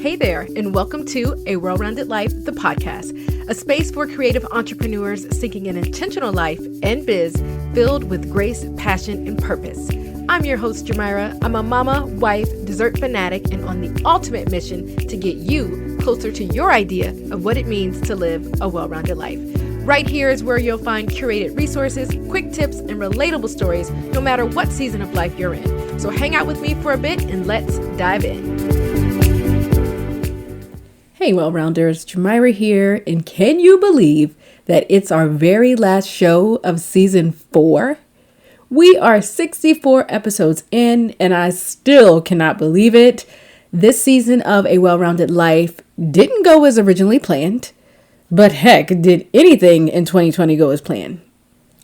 Hey there, and welcome to A Well-Rounded Life, the podcast, a space for creative entrepreneurs seeking an intentional life and biz filled with grace, passion, and purpose. I'm your host, Jamira. I'm a mama, wife, dessert fanatic, and on the ultimate mission to get you closer to your idea of what it means to live a well-rounded life. Right here is where you'll find curated resources, quick tips, and relatable stories, no matter what season of life you're in. So hang out with me for a bit and let's dive in. Hey, well-rounders, Jamira here, and can you believe that it's our very last show of season 4? We are 64 episodes in, and I still cannot believe it. This season of A Well-Rounded Life didn't go as originally planned, but heck, did anything in 2020 go as planned?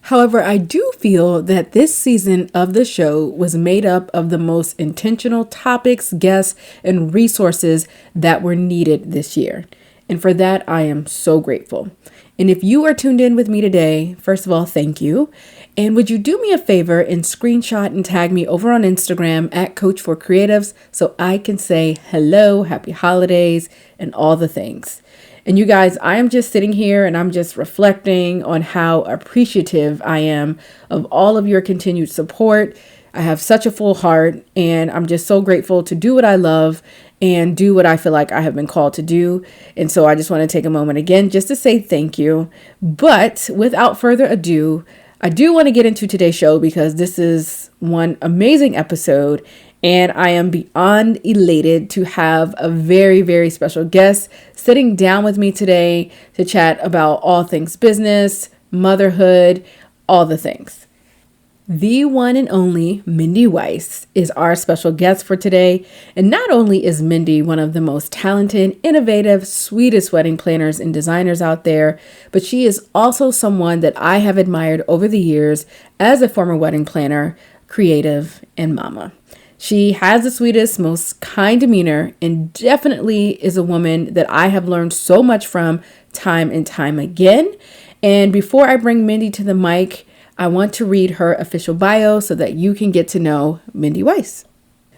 However, I do feel that this season of the show was made up of the most intentional topics, guests, and resources that were needed this year. And for that, I am so grateful. And if you are tuned in with me today, first of all, thank you. And would you do me a favor and screenshot and tag me over on Instagram at Coach for Creatives so I can say hello, happy holidays, and all the things. And you guys, I am just sitting here and I'm just reflecting on how appreciative I am of all of your continued support. I have such a full heart and I'm just so grateful to do what I love and do what I feel like I have been called to do. And so I just want to take a moment again just to say thank you. But without further ado, I do want to get into today's show because this is one amazing episode. And I am beyond elated to have a very, very special guest sitting down with me today to chat about all things business, motherhood, all the things. The one and only Mindy Weiss is our special guest for today. And not only is Mindy one of the most talented, innovative, sweetest wedding planners and designers out there, but she is also someone that I have admired over the years as a former wedding planner, creative, and mama. She has the sweetest, most kind demeanor and definitely is a woman that I have learned so much from time and time again. And before I bring Mindy to the mic, I want to read her official bio so that you can get to know Mindy Weiss.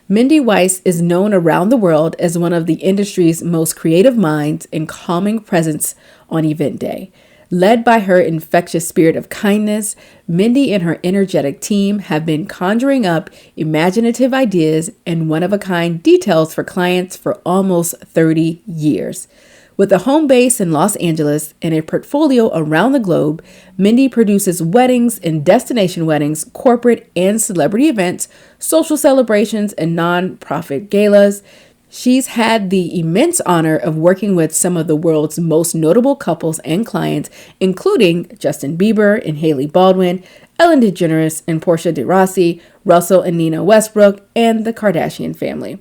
Mindy Weiss is known around the world as one of the industry's most creative minds and calming presence on event day. Led by her infectious spirit of kindness, Mindy and her energetic team have been conjuring up imaginative ideas and one-of-a-kind details for clients for almost 30 years. With a home base in Los Angeles and a portfolio around the globe, Mindy produces weddings and destination weddings, corporate and celebrity events, social celebrations, and nonprofit galas. She's had the immense honor of working with some of the world's most notable couples and clients, including Justin Bieber and Hailey Baldwin, Ellen DeGeneres and Portia de Rossi, Russell and Nina Westbrook, and the Kardashian family.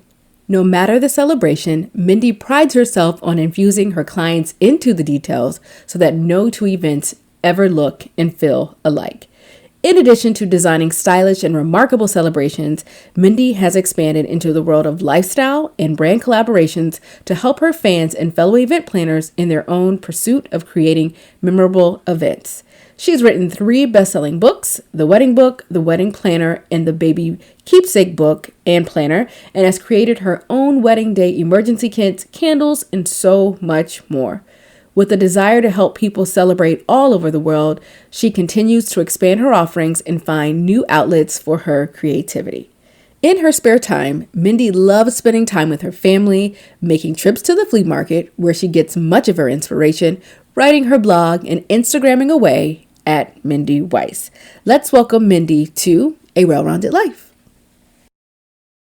No matter the celebration, Mindy prides herself on infusing her clients into the details so that no two events ever look and feel alike. In addition to designing stylish and remarkable celebrations, Mindy has expanded into the world of lifestyle and brand collaborations to help her fans and fellow event planners in their own pursuit of creating memorable events. She's written 3 best-selling books, The Wedding Book, The Wedding Planner, and The Baby Keepsake Book and Planner, and has created her own wedding day emergency kits, candles, and so much more. With a desire to help people celebrate all over the world, she continues to expand her offerings and find new outlets for her creativity. In her spare time, Mindy loves spending time with her family, making trips to the flea market, where she gets much of her inspiration, writing her blog, and Instagramming away at Mindy Weiss. Let's welcome Mindy to A Well-Rounded Life.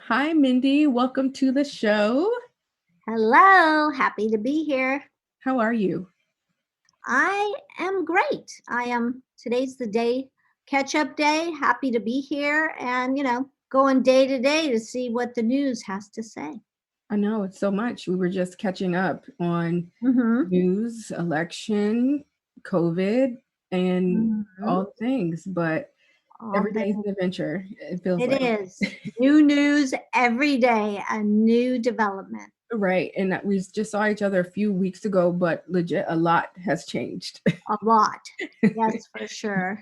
Hi, Mindy. Welcome to the show. Hello. Happy to be here. How are you? I am great. Today's the day, catch-up day. Happy to be here and, going day to day to see what the news has to say. I know it's so much. We were just catching up on news, election, COVID, and all the things, but every day is an adventure. It feels like. It is. New news every day, a new development. Right. And we just saw each other a few weeks ago, but legit, a lot has changed. A lot. Yes, for sure.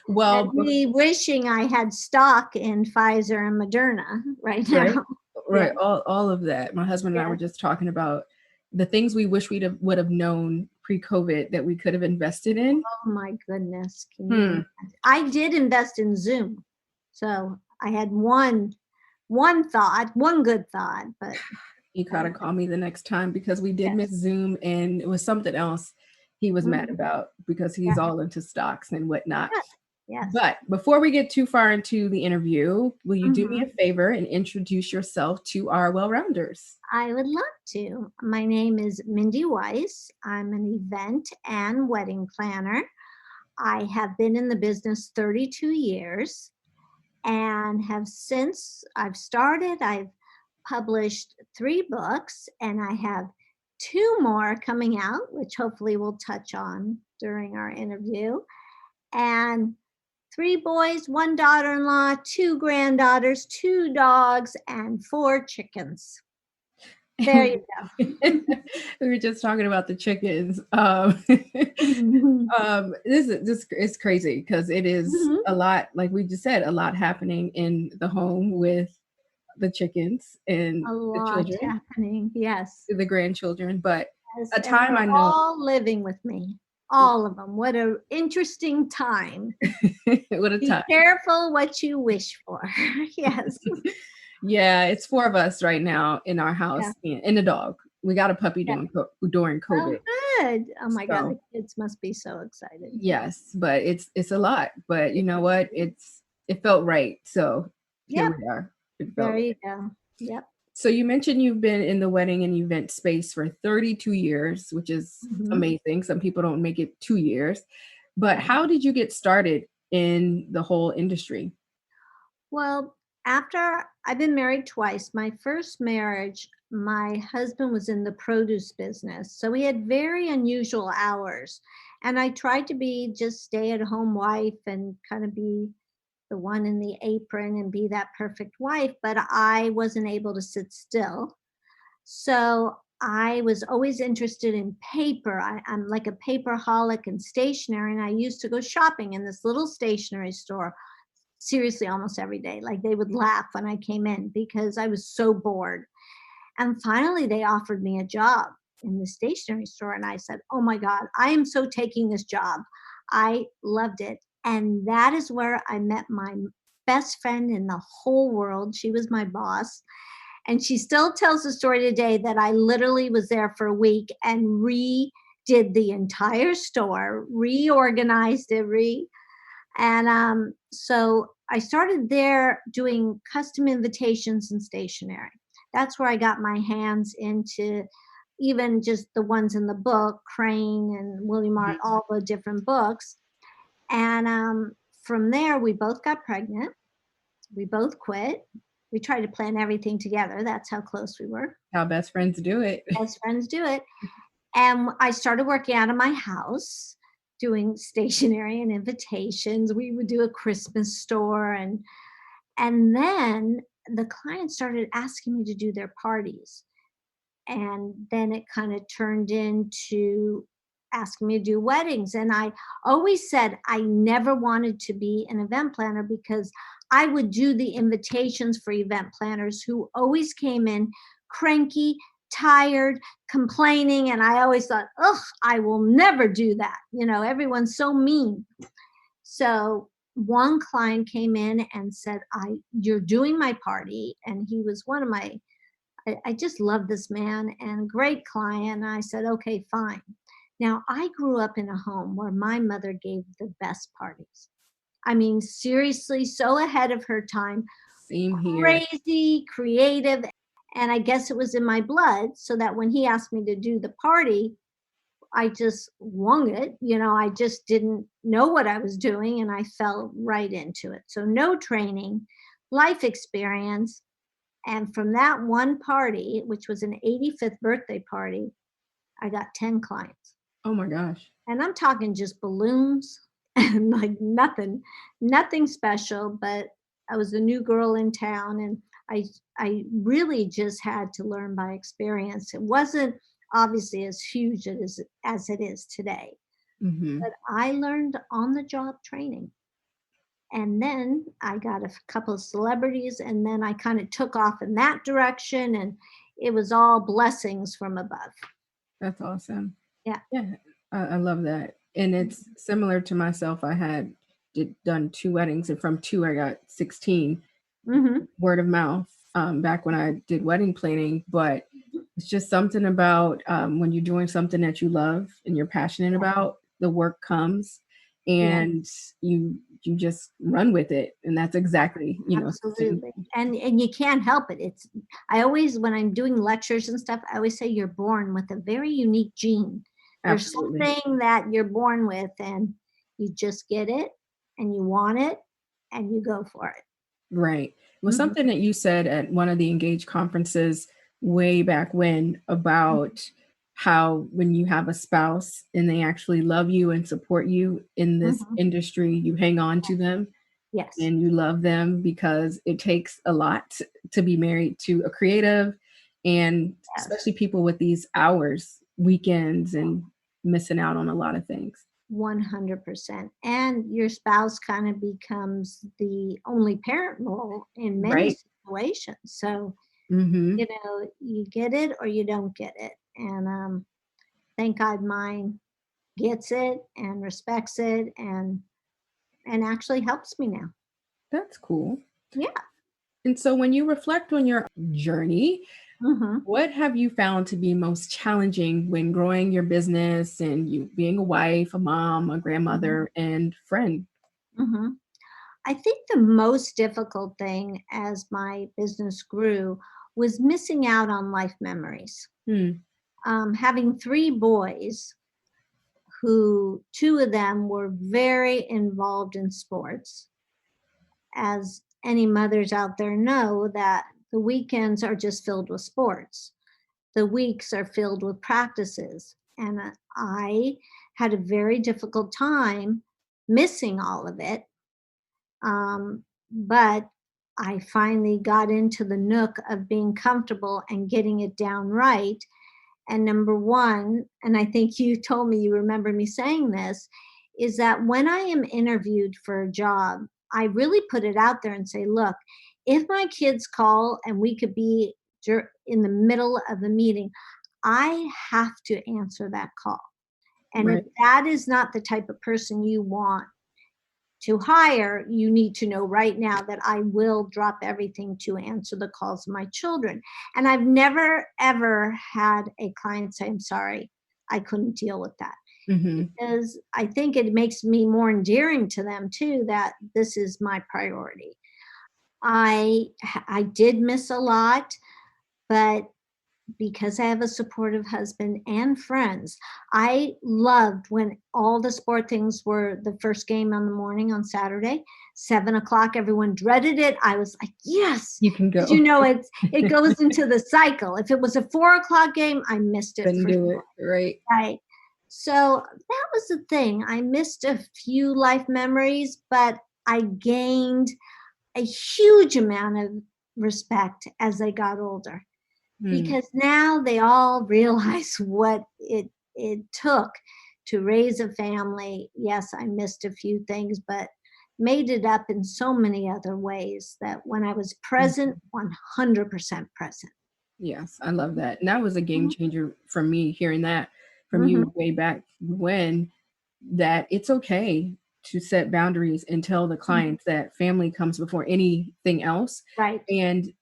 Well, me wishing I had stock in Pfizer and Moderna right now. Right? right, all of that. My husband and I Yeah. were just talking about the things we wish would have known pre-COVID that we could have invested in. Oh my goodness. Can you Hmm. imagine? I did invest in Zoom. So I had one thought, one good thought, but You gotta call me the next time because we did miss yes. Zoom and it was something else he was mad Mhm. about because Yeah. he's all into stocks and whatnot. Yes. Yes. But before we get too far into the interview, will you do me Mhm. a favor and introduce yourself to our well-rounders? I would love to. My name is Mindy Weiss. I'm an event and wedding planner. I have been in the business 32 years and have since I've started, I've published 3 books and I have 2 more coming out, which hopefully we'll touch on during our interview. And 3 boys, 1 daughter-in-law, 2 granddaughters, 2 dogs, and 4 chickens. There you We were just talking about the chickens. go. This is crazy because it is Mhm. a lot, like we just said, a lot happening in the home with the chickens and A the lot children, happening, yes, the grandchildren. But yes, a and time they're I know, all living with me, all of them. What a interesting time. what a Be time. careful what you wish for. Yes. Yeah, it's 4 of us right now in our Yeah, house and a dog. We got a puppy yeah. during Oh, COVID. good. Oh my god, So the kids must be so excited. yes, but it's a lot. But you know what? It felt right. So here Yep, we are. It felt there right. you go. Yep. So you mentioned you've been in the wedding and event space for 32 years, which is Mhm. amazing. Some people don't make it 2 years. But Yeah. how did you get started in the whole industry? Well, after I've been married twice, my first marriage, my husband was in the produce business. So we had very unusual hours. And I tried to be just stay at home wife and kind of be the one in the apron and be that perfect wife, but I wasn't able to sit still. So I was always interested in paper. I'm like a paperholic and stationery, and I used to go shopping in this little stationery store seriously almost every day. Like they would laugh when I came in because I was so bored. And finally, they offered me a job in the stationery store. And I said, oh my God, I am so taking this job. I loved it. And that is where I met my best friend in the whole world. She was my boss. And she still tells the story today that I literally was there for a week and redid the entire store, reorganized it, and so I started there doing custom invitations and stationery. That's where I got my hands into even just the ones in the book, Crane and William Art, Mhm. all the different books. And from there, we both got pregnant. We both quit. We tried to plan everything together. That's how close we were. How best friends do it. Best friends do it. And I started working out of my house, doing stationery and invitations. We would do a Christmas store, and then the clients started asking me to do their parties. And then it kind of turned into asking me to do weddings. And I always said I never wanted to be an event planner because I would do the invitations for event planners who always came in cranky, tired, complaining. And I always thought, ugh, I will never do that. You know, everyone's so mean. So one client came in and said, you're doing my party. And he was one of my I just love this man and great client. I said, okay, fine. Now, I grew up in a home where my mother gave the best parties. I mean, seriously, so ahead of her time, Same here. crazy, creative. And I guess it was in my blood, so that when he asked me to do the party, I just wung it. You know, I just didn't know what I was doing and I fell right into it. So, no training, life experience, and from that one party, which was an 85th birthday party, I got 10 clients. Oh my gosh. And I'm talking just balloons and like nothing special, but I was a new girl in town and I really just had to learn by experience. It wasn't obviously as huge as it is today, Hmm. but I learned on the job training. And then I got a couple of celebrities, and then I kind of took off in that direction, and it was all blessings from above. That's awesome. Yeah. Yeah, I love that. And it's similar to myself. I had done two weddings, and from two, I got 16 Mm-hmm. word of mouth back when I did wedding planning. But it's just something about when you're doing something that you love and you're passionate about, the work comes Yeah. and you just run with it. And that's exactly, Absolutely. And you can't help it. It's I always when I'm doing lectures and stuff, I always say you're born with a very unique gene. There's absolutely. something that you're born with and you just get it and you want it and you go for it. Right. It was Mhm. something that you said at one of the Engage conferences way back when about how when you have a spouse and they actually love you and support you in this Mhm. industry, you hang on to them Yes. and you love them because it takes a lot to be married to a creative and Yes. especially people with these hours, weekends, and missing out on a lot of things. 100%. And your spouse kind of becomes the only parent role in many Right. situations. So, Hmm. you get it or you don't get it. And thank God mine gets it and respects it and actually helps me now. That's cool. Yeah. And so when you reflect on your journey, Mhm. what have you found to be most challenging when growing your business and you being a wife, a mom, a Mhm. grandmother, and friend? Mhm. I think the most difficult thing as my business grew was missing out on life memories. Hmm. Having three boys, who two of them were very involved in sports, as any mothers out there know that the weekends are just filled with sports. The weeks are filled with practices. And I had a very difficult time missing all of it. But I finally got into the nook of being comfortable and getting it down right. And number one, and I think you told me you remember me saying this, is that when I am interviewed for a job, I really put it out there and say, look, if my kids call and we could be in the middle of a meeting, I have to answer that call. And if Right. that is not the type of person you want to hire, you need to know right now that I will drop everything to answer the calls of my children. And I've never, ever had a client say, I'm sorry, I couldn't deal with that. Hmm. Because I think it makes me more endearing to them too that this is my priority. I did miss a lot, but because I have a supportive husband and friends. I loved when all the sport things were the first game on the morning on Saturday, 7 o'clock. Everyone dreaded it. I was like, yes, You can because go. it goes into the cycle. If it was a 4 o'clock game, I missed it Couldn't for do sure. it. Right. Right. So that was the thing. I missed a few life memories, but I gained a huge amount of respect as I got older Hmm. because now they all realize what it took to raise a family. Yes, I missed a few things, but made it up in so many other ways that when I was present, 100% present. Yes, I love that. And that was a game Mhm, changer for me hearing that from mhm, you way back when that it's okay to set boundaries and tell the mhm. clients that family comes before anything else. Right. And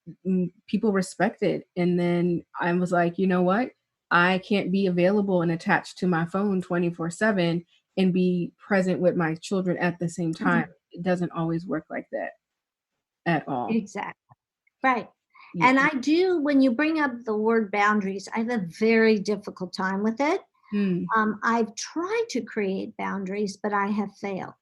people respect it. And then I was like, you know what? I can't be available and attached to my phone 24/7 and be present with my children at the same time. Mhm. It doesn't always work like that at all. Exactly. Right. Yeah. And I do, when you bring up the word boundaries, I have a very difficult time with it. Mm. I've tried to create boundaries, but I have failed.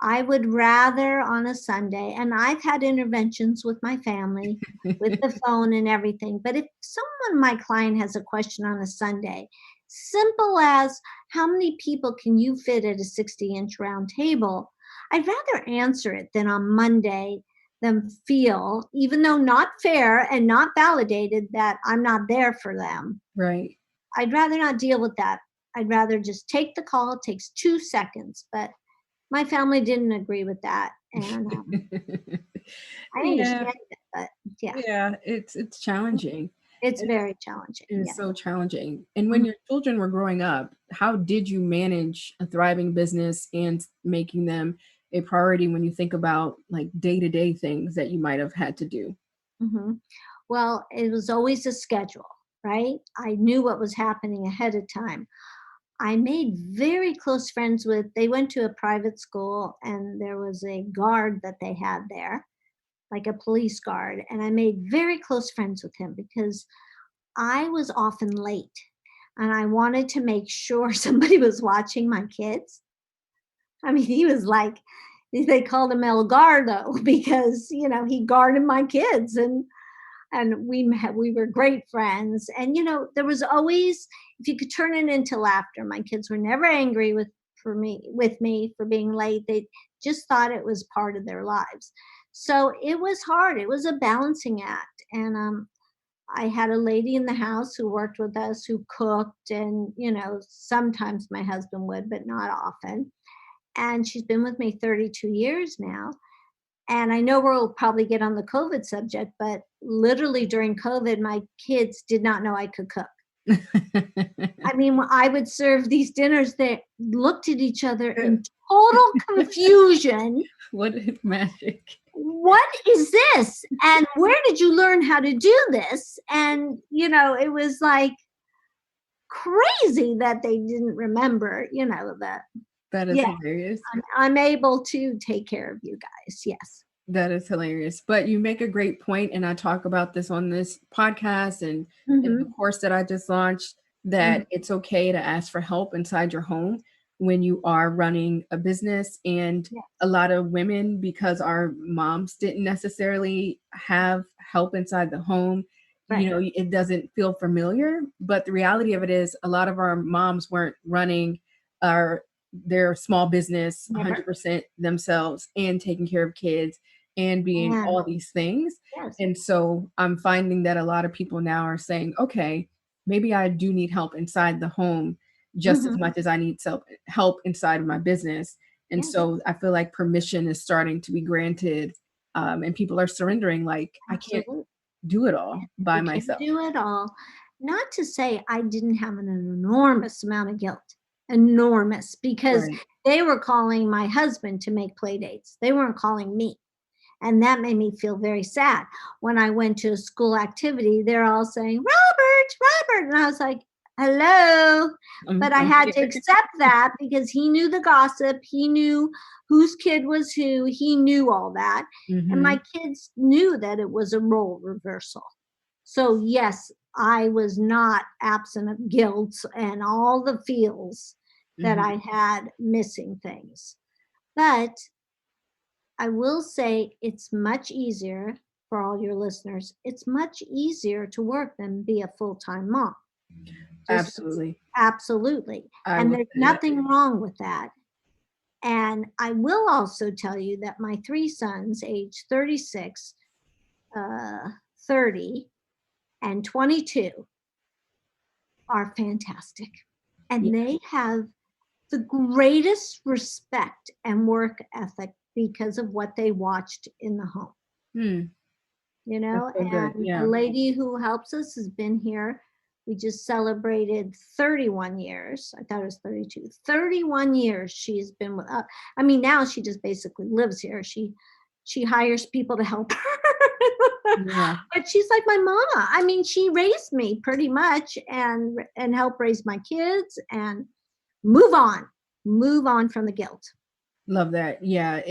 I would rather on a Sunday, and I've had interventions with my family with the phone and everything, but if someone, my client, has a question on a Sunday, simple as how many people can you fit at a 60-inch round table, I'd rather answer it than on Monday them feel, even though not fair and not validated, that I'm not there for them. Right. I'd rather not deal with that. I'd rather just take the call. It takes 2 seconds, but my family didn't agree with that, And I Yeah, understand it, but yeah, yeah, it's challenging. it's very challenging. It is Yeah. so challenging. And when Mhm. your children were growing up, how did you manage a thriving business and making them a priority when you think about like day-to-day things that you might have had to do? Mhm. Well, it was always a schedule, right? I knew what was happening ahead of time. I made very close friends with they went to a private school and there was a guard that they had there, like a police guard, and I made very close friends with him because I was often late and I wanted to make sure somebody was watching my kids. I mean, he was like they called him El Gardo because, he guarded my kids and we were great friends. And there was always, if you could turn it into laughter, my kids were never angry with me for being late. They just thought it was part of their lives. So it was hard. It was a balancing act. And I had a lady in the house who worked with us who cooked, and sometimes my husband would, but not often. And she's been with me 32 years now. And I know we'll probably get on the COVID subject, but literally during COVID, my kids did not know I could cook. I mean, when I would serve these dinners, they looked at each other in total confusion. What magic. What is this? And where did you learn how to do this? And, it was like crazy that they didn't remember, that, That is yeah, hilarious. I'm able to take care of you guys. Yes. That is hilarious. But you make a great point, and I talk about this on this podcast and in the Hmm. course that I just launched, Hmm. that it's okay to ask for help inside your home when you are running a business. And a Yes. lot of women, because our moms didn't necessarily have help inside the home, Right. it doesn't feel familiar. But the reality of it is, a lot of our moms weren't running our their small business Never. 100% themselves and taking care of kids and being And all these things. yes. And so I'm finding that a lot of people now are saying, okay, maybe I do need help inside the home just as Hmm. much as I need help inside of my business. And Yes. so I feel like permission is starting to be granted, and people are surrendering, like, I can't Absolutely. do it all by You can't myself. do it all. Not to say I didn't have an enormous amount of guilt, enormous, because Right. they were calling my husband to make play dates. They weren't calling me. And that made me feel very sad. When I went to a school activity, they're all saying, Robert, Robert. And I was like, hello. But I I'm had to here. accept that because he knew the gossip. He knew whose kid was who. He knew all that. And Hmm. my kids knew that it was a role reversal. So, yes, I was not absent of guilt and all the feels that Hmm. I had missing things. But I will say it's much easier for all your listeners. It's much easier to work than be a full-time mom. Just Absolutely. absolutely. I And will there's say that. nothing wrong with that. And I will also tell you that my three sons, age 36, uh, 30, and 22, are fantastic. Yeah. And they have the greatest respect and work ethic because of what they watched in the home. Hmm. That's so good. And the Yeah. lady who helps us has been here. We just celebrated 31 years. I thought it was 32. 31 years she's been with us. I mean, now she just basically lives here. She hires people to help her. Yeah. But she's like my mama. I mean, she raised me pretty much and helped raise my kids and move on. Move on from the guilt. Love that. Yeah,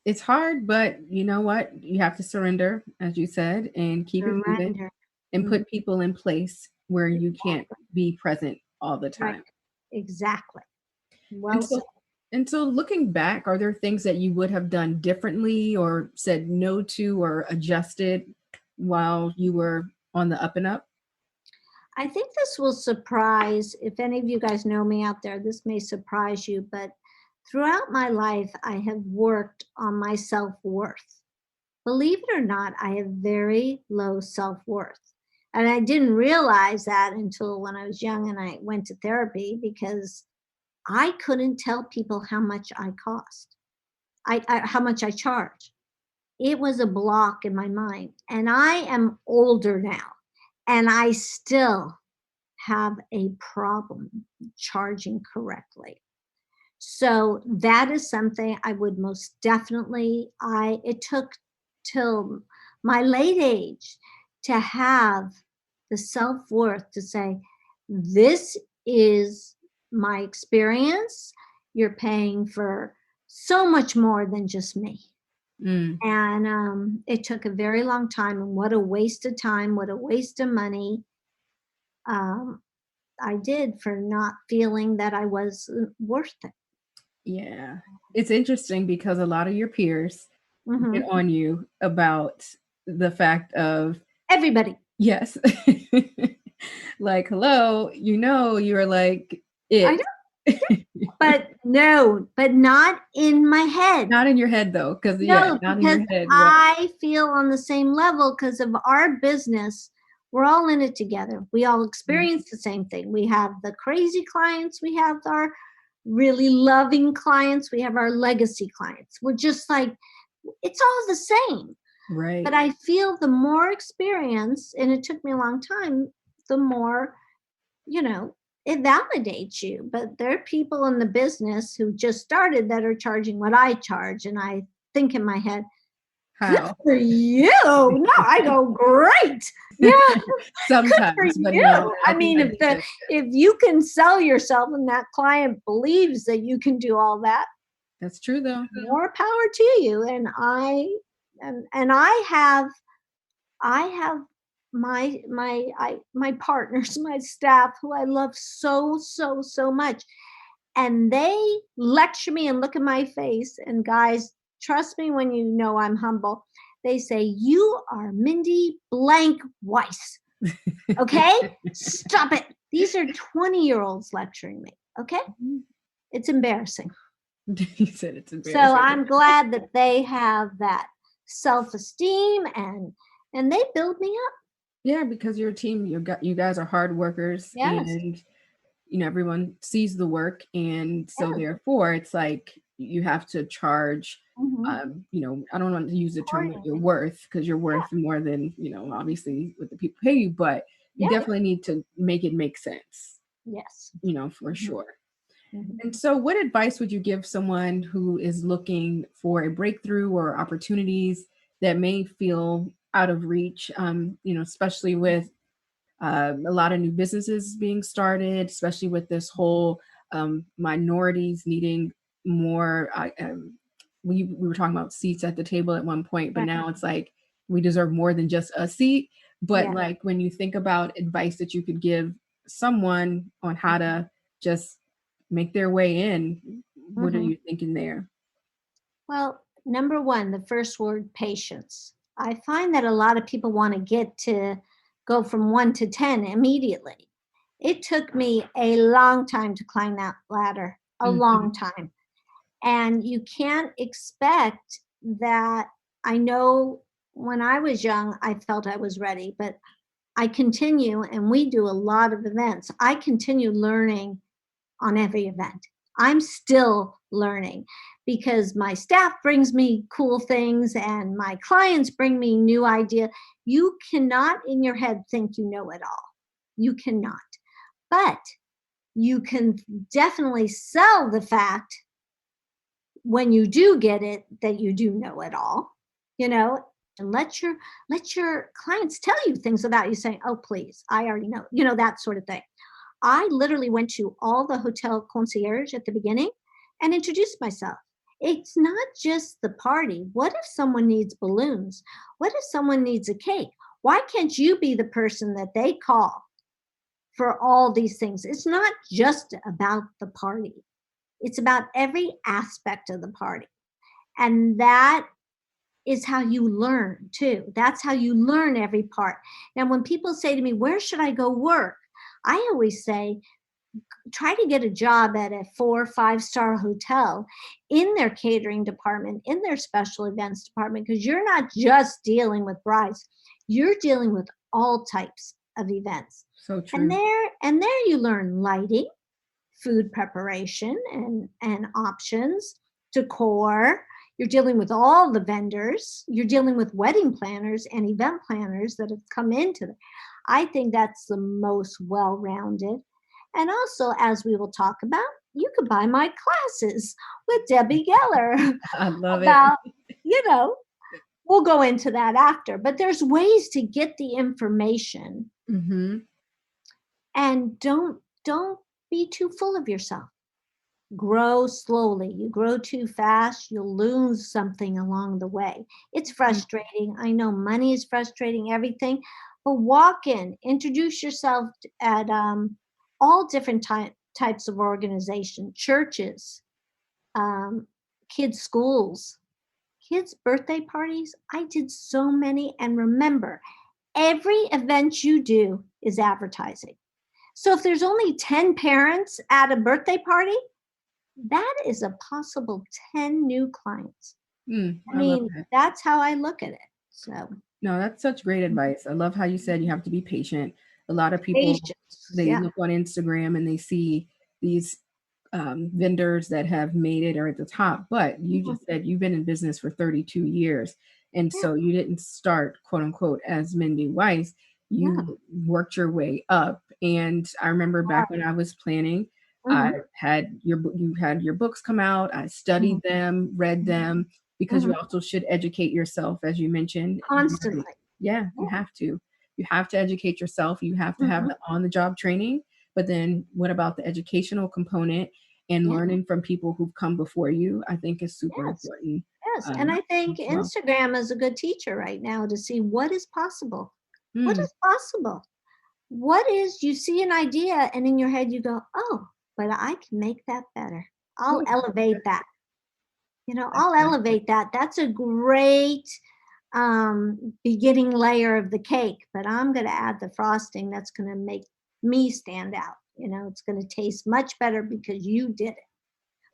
it's hard, but you know what? You have to surrender, as you said, and keep it moving Surrender. and Mhm. put people in place where you can't Exactly. be present all the Right. time. Exactly. And Well said. so looking back, are there things that you would have done differently or said no to or adjusted while you were on the up and up? I think this will surprise, if any of you guys know me out there, this may surprise you, but throughout my life, I have worked on my self worth. Believe it or not, I have very low self worth. And I didn't realize that until when I was young and I went to therapy because I couldn't tell people how much I cost. how much I charge. It was a block in my mind. And I am older now, and I still have a problem charging correctly. So that is something I would most definitely it took till my late age to have the self-worth to say, this is my experience. You're paying for so much more than just me. Mm, And it took a very long time, and what a waste of time, what a waste of money. Um, I did for not feeling that I was worth it. yeah. It's interesting because a lot of your peers get Mhm. on you about the fact of, Everybody. yes, like, hello, you're like I it. know, but no, but not in my head. Not in your head though, because yeah, No, not in because your head, right? I feel on the same level because of our business. We're all in it together. We all Mm, experience the same thing. We have the crazy clients, we have our really loving clients, we have our legacy clients. We're just like, it's all the same. But right. I feel the more experience, and it took me a long time, the more, you know, it validates you. But there are people in the business who just started that are charging what I charge. And I think in my head, good How? for you. No, I go, great. Yeah, good for Sometimes, but no, you. I I think mean, I think that's if you can sell yourself and that client believes that you can do all that, that's true though. more power to you. And and I have my partners, my staff who I love so, so, so much. And they lecture me and look at my face. And guys, trust me when you know I'm humble. They say, "You are Mindy blank Weiss." Okay? Stop it. These are 20-year-olds lecturing me. Okay? It's embarrassing. You said it's So embarrassing. I'm glad that they have that self-esteem, and they build me up. Yeah, because you're a team. You guys are hard workers, Yes. and everyone sees the work, and so Yeah. therefore it's like you have to charge. Mhm. I don't want to use the term what you're Accordingly. worth, because you're Yeah. worth more than obviously what the people pay you, but you Yeah. definitely need to make it make sense. Yes. For Mhm. sure. Mhm. And so, what advice would you give someone who is looking for a breakthrough or opportunities that may feel out of reach? Especially with a lot of new businesses being started, especially with this whole minorities needing more. We were talking about seats at the table at one point, but Right. now it's like we deserve more than just a seat. But Yeah. like when you think about advice that you could give someone on how to just make their way in, what are Mhm. you thinking there? Well, number one, the first word, patience. I find that a lot of people want to get to go from 1 to 10 immediately. It took me a long time to climb that ladder, a Mhm. long time. And you can't expect that. I know when I was young, I felt I was ready, but I continue, and we do a lot of events. I continue learning on every event. I'm still learning because my staff brings me cool things and my clients bring me new idea. You cannot in your head think you know it all. You cannot. But you can definitely sell the fact when you do get it that you do know it all, you know, and let your clients tell you things without you saying, "Oh, please, I already know," that sort of thing. I literally went to all the hotel concierge at the beginning and introduced myself. It's not just the party. What if someone needs balloons? What if someone needs a cake? Why can't you be the person that they call for all these things? It's not just about the party, it's about every aspect of the party. And that is how you learn too. That's how you learn every part. Now, when people say to me, "Where should I go work?" I always say, try to get a job at a 4 or 5 star hotel in their catering department, in their special events department, because you're not just dealing with brides, you're dealing with all types of events. So And true. there you learn lighting, food preparation and options, decor. You're dealing with all the vendors. You're dealing with wedding planners and event planners that have come into it. I think that's the most well-rounded. And also, as we will talk about, you could buy my classes with Debbie Geller I love it. about, you know, we'll go into that after, but there's ways to get the information, Hmm. and don't be too full of yourself. Grow slowly. You grow too fast, you'll lose something along the way. It's frustrating. I know money is frustrating, everything, but walk in, introduce yourself at all different types of organization, churches, um, kids' schools, kids' birthday parties. I did so many. And remember, every event you do is advertising. So if there's only 10 parents at a birthday party, that is a possible 10 new clients. I I love mean, that. that's how I look at it. So, No, that's such great advice. I love how you said you have to be patient. A lot of people, patience. they Yeah. look on Instagram and they see these vendors that have made it or at the top, but you Mhm. just said you've been in business for 32 years. And Yeah. so you didn't start, quote unquote, as Mindy Weiss. Yeah. You worked your way up. And I remember back when I was planning, I Mm-hmm. had you had your books come out. I Hmm. studied them, read them, because Hmm. you also should educate yourself, as you mentioned. Constantly. Yeah, Yeah. you have to. You have to educate yourself. You have to have Hmm. the on the job training. But then what about the educational component and Yeah. learning from people who've come before you? I think is super Yes. important Yes. And I think as well. Instagram is a good teacher right now to see what is possible. What Mm, is possible? What is, you see an idea and in your head you go, oh, but I can make that better. I'll ooh, elevate that's that. that's I'll good. elevate that. That's a great beginning layer of the cake, but I'm going to add the frosting that's going to make me stand out. It's going to taste much better because you did it.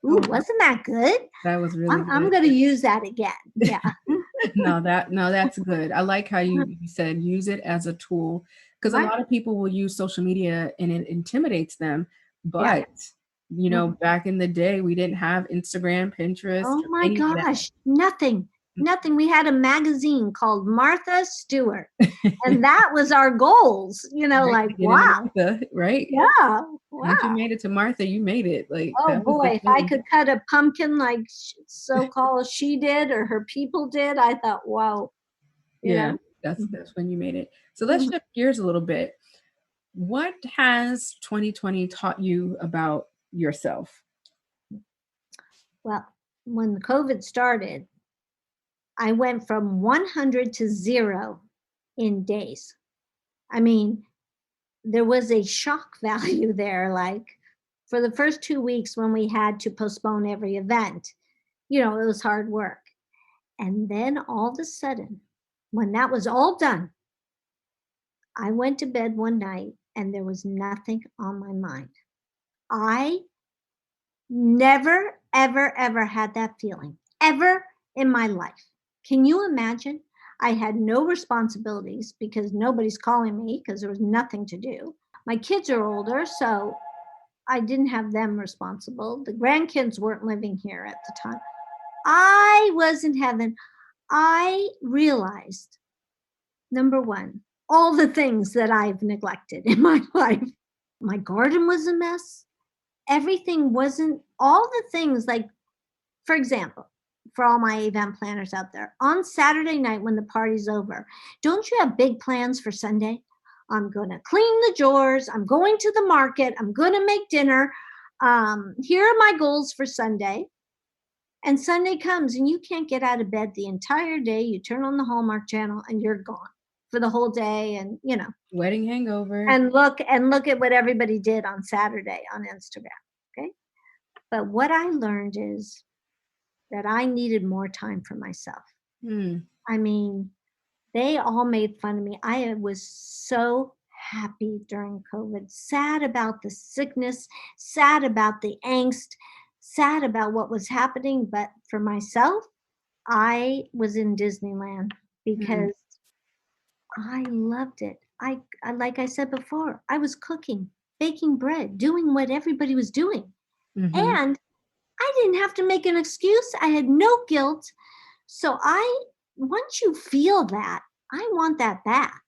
Ooh, Oh, wasn't that good? that was really I'm good. going to use that again. Yeah. No, that's good. I like how you said use it as a tool, because a Right. lot of people will use social media and it intimidates them. Yeah. But Mhm. back in the day, we didn't have Instagram, Pinterest, Oh or my any of that. gosh. Nothing. Nothing. We had a magazine called Martha Stewart, and that was our goals, Right, like, to get into wow. Martha, right? Yeah. Once you Wow. made it to Martha, you made it. Like Oh that was the boy, if I thing. could cut a pumpkin like so-called she did or her people did, I thought, wow, you Yeah, know. that's when you made it. So let's Mhm. shift gears a little bit. What has 2020 taught you about yourself? Well, when COVID started, I went from 100 to 0 in days. I mean, there was a shock value there. Like for the first 2 weeks when we had to postpone every event, it was hard work. And then all of a sudden, when that was all done, I went to bed one night and there was nothing on my mind. I never, ever, ever had that feeling, ever in my life. Can you imagine? I had no responsibilities because nobody's calling me because there was nothing to do. My kids are older, so I didn't have them responsible. The grandkids weren't living here at the time. I was in heaven. I realized, number one, all the things that I've neglected in my life. My garden was a mess. Everything wasn't, all the things, like, for example, for all my event planners out there, on Saturday night when the party's over, don't you have big plans for Sunday? I'm going to clean the drawers. I'm going to the market. I'm going to make dinner. Here are my goals for Sunday. And Sunday comes and you can't get out of bed the entire day. You turn on the Hallmark channel and you're gone for the whole day. And, Wedding hangover. and look at what everybody did on Saturday on Instagram. Okay. But what I learned is that I needed more time for myself. Hmm. I mean, they all made fun of me. I was so happy during COVID, sad about the sickness, sad about the angst, sad about what was happening. But for myself, I was in Disneyland Hmm. because I loved it. Like I said before, I was cooking, baking bread, doing what everybody was doing. Hmm. And I didn't have to make an excuse. I had no guilt. So once you feel that, I want that back.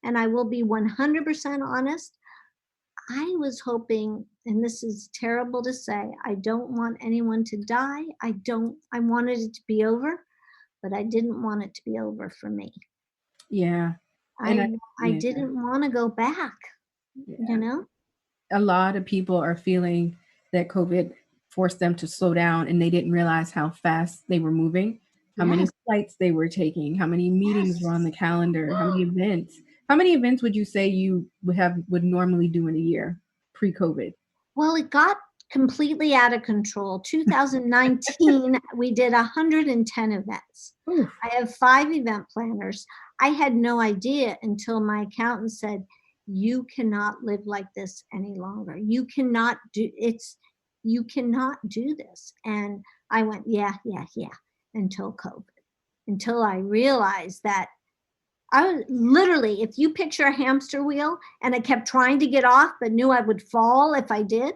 And I will be 100% honest. I was hoping, and this is terrible to say, I don't want anyone to die. I wanted it to be over, but I didn't want it to be over for me. Yeah. And I yeah, didn't want to go back, you yeah. know? A lot of people are feeling that COVID forced them to slow down and they didn't realize how fast they were moving, how many Yes, flights they were taking, how many meetings were on yes. the calendar, how many events. How many events would you say you would normally do in a year pre-COVID? Well, it got completely out of control. 2019, we did 110 events. Oof. I have 5 event planners. I had no idea until my accountant said, "You cannot live like this any longer. You cannot do this." And I went, "Yeah, yeah, yeah," until COVID, until I realized that I was literally, if you picture a hamster wheel and I kept trying to get off, but knew I would fall if I did.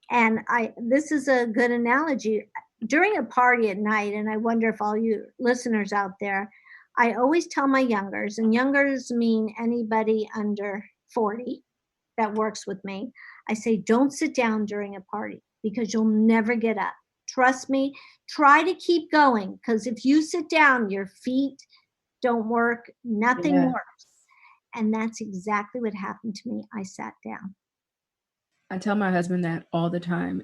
And this is a good analogy. During a party at night, and I wonder if all you listeners out there, I always tell my youngers, and youngers mean anybody under 40 that works with me. I say, don't sit down during a party because you'll never get up. Trust me, try to keep going because if you sit down, your feet don't work, nothing Yeah. works. And that's exactly what happened to me. I sat down. I tell my husband that all the time.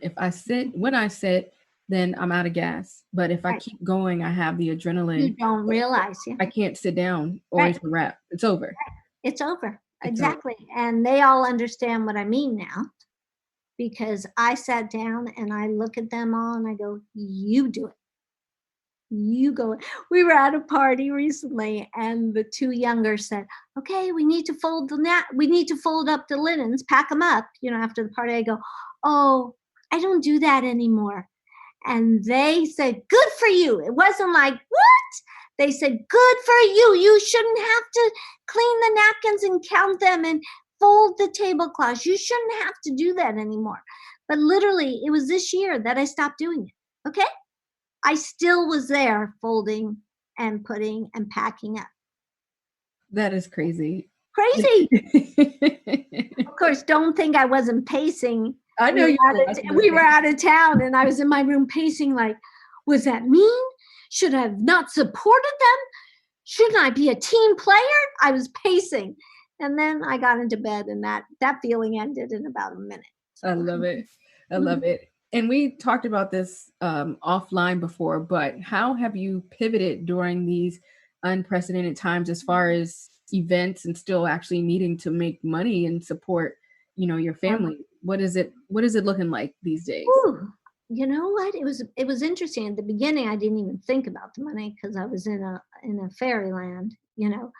When I sit, then I'm out of gas. But if I Right. keep going, I have the You adrenaline. don't realize, yeah. I can't sit down or Right. it's a wrap. It's over. It's over. It's over. Exactly. And they all understand what I mean now because I sat down and I look at them all and I go, you do it. You go. We were at a party recently and the 2 younger said, okay, we need to we need to fold up the linens, pack them up, after the party. I go, oh, I don't do that anymore. And they said, good for you. It wasn't like, what? They said, good for you. You shouldn't have to clean the napkins and count them and fold the tablecloths. You shouldn't have to do that anymore. But literally, it was this year that I stopped doing it. Okay. I still was there folding and putting and packing up. That is crazy. Crazy. Of course, don't think I wasn't pacing. I know you were. I was gonna We were say. out of town and I was in my room pacing like, was that mean? Should I have not supported them? Shouldn't I be a team player? I was pacing. And then I got into bed and that feeling ended in about a minute. I So, love it. I love it. And we talked about this offline before, but how have you pivoted during these unprecedented times as far as events and still actually needing to make money and support, your family? What is it looking like these days? Ooh, you know what? It was interesting. At the beginning, I didn't even think about the money because I was in a fairyland. The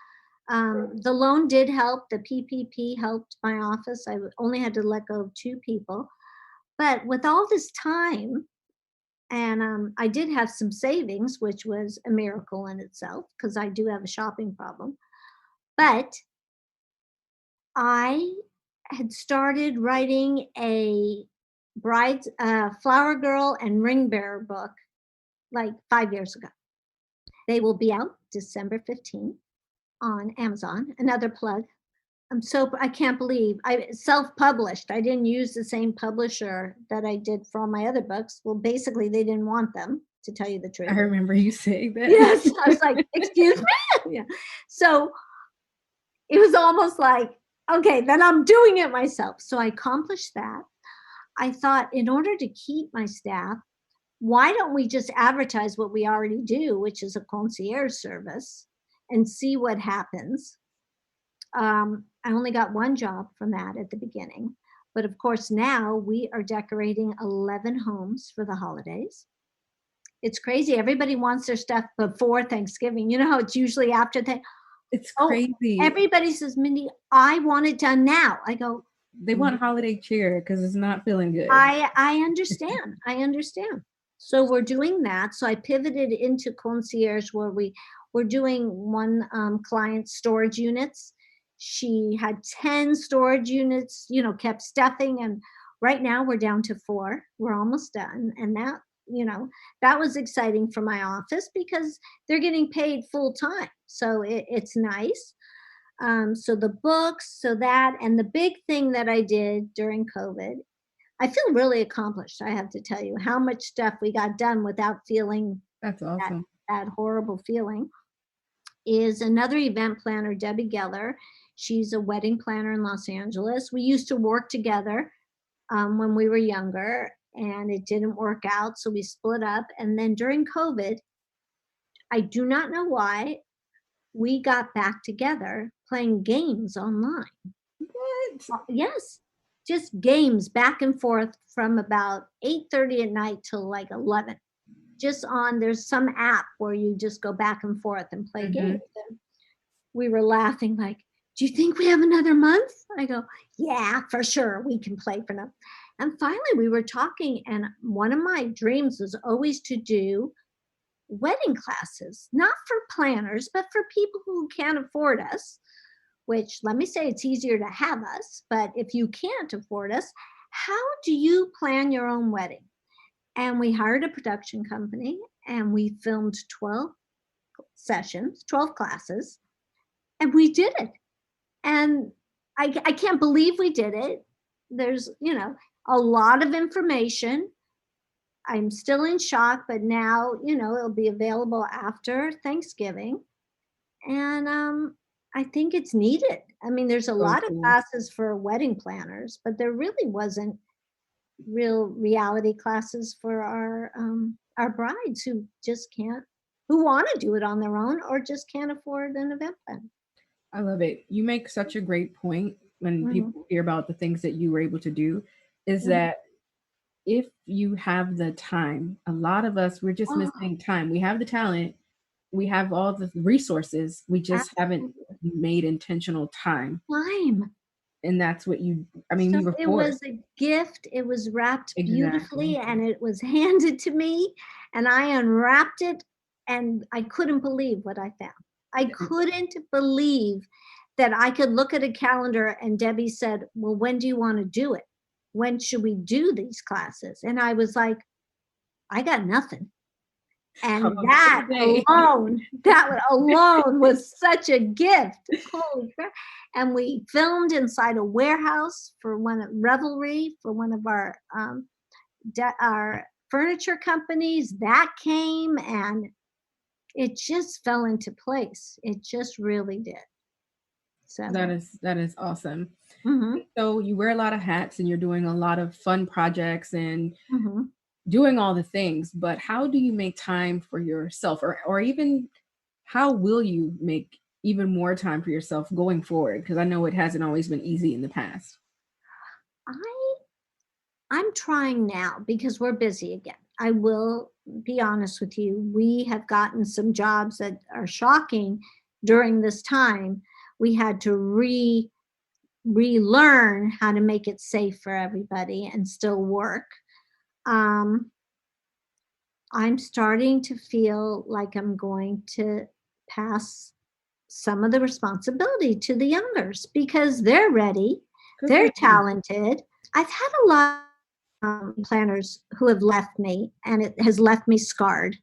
loan did help. The PPP helped my office. Only had to let go of 2 people. But with all this time, and I did have some savings, which was a miracle in itself because I do have a shopping problem. But I had started writing a flower girl and ring bearer book like 5 years ago. They will be out December 15th on Amazon. Another plug. I can't believe I self-published. I didn't use the same publisher that I did for all my other books. Well, basically they didn't want them, to tell you the I truth. remember you saying that. Yes. I was like, excuse me? Yeah. So it was almost like, okay, then I'm doing it myself. So I accomplished that. I thought in order to keep my staff, why don't we just advertise what we already do, which is a concierge service, and see what happens? I only got 1 job from that at the beginning. But of course, now we are decorating 11 homes for the holidays. It's crazy. Everybody wants their stuff before Thanksgiving. You know how it's usually after It's Oh, crazy. everybody says, Mindy, I want it done now. I go, They want holiday cheer because it's not feeling good. I understand. I understand. So we're doing that. So I pivoted into concierge where we're doing one client storage units. She had 10 storage units, kept stuffing, and Right now we're down to 4. We're almost done, and that was exciting for my office because they're getting paid full time, so it's nice. So the books, so that, and the big thing that I did during COVID, I feel really accomplished. I have to tell you how much stuff we got done without feeling That's that awesome. that horrible feeling. Is another event planner, Debbie Geller. She's a wedding planner in Los Angeles. We used to work together when we were younger, and it didn't work out, so we split up. And then during COVID, I do not know why, we got back together playing games online. What? Yes, just games back and forth from about 8:30 at night till like 11. Just on There's some app where you just go back and forth and play games. Hmm. And we were laughing like, "Do you think we have another month?" I go, "Yeah, for sure. We can play for now." And finally we were talking, and one of my dreams was always to do wedding classes, not for planners, but for people who can't afford us, which, let me say, it's easier to have us, but if you can't afford us, how do you plan your own wedding? And we hired a production company and we filmed 12 sessions, 12 classes, and we did it. And I can't believe we did it. There's, a lot of information. I'm still in shock, but now, it'll be available after Thanksgiving. And I think it's needed. I mean, there's a So lot of cool. classes for wedding planners, but there really wasn't real reality classes for our brides who just can't, who want to do it on their own or just can't afford an event plan. I love it. You make such a great point when Mhm, people hear about the things that you were able to do, is mhm. that if you have the time, a lot of us, we're just Oh, missing time. We have the talent, we have all the resources, we just haven't absolutely. made intentional time. Time. And that's what you, I mean, So you were it was forced. a gift. It was wrapped beautifully Exactly. and it was handed to me, and I unwrapped it and I couldn't believe what I found. I couldn't believe that I could look at a calendar and Debbie said, "Well, when do you want to do it? When should we do these classes?" And I was like, "I got nothing." How And about pick a day? that alone was such a gift. Holy crap. And we filmed inside a warehouse for one of Revelry, for one of our furniture companies. That came and it just fell into place. It just really did. So, That is awesome. mhm, So you wear a lot of hats and you're doing a lot of fun projects and mhm. doing all the things, but how do you make time for yourself, or even how will you make even more time for yourself going forward? Because I know it hasn't always been easy in the past. I I'm trying now because we're busy again. I will be honest with you. We have gotten some jobs that are shocking during this time. We had to relearn how to make it safe for everybody and still work. Um, I'm starting to feel like I'm going to pass some of the responsibility to the youngers because they're ready, Good for they're you. talented. I've had a lot planners who have left me, and it has left me scarred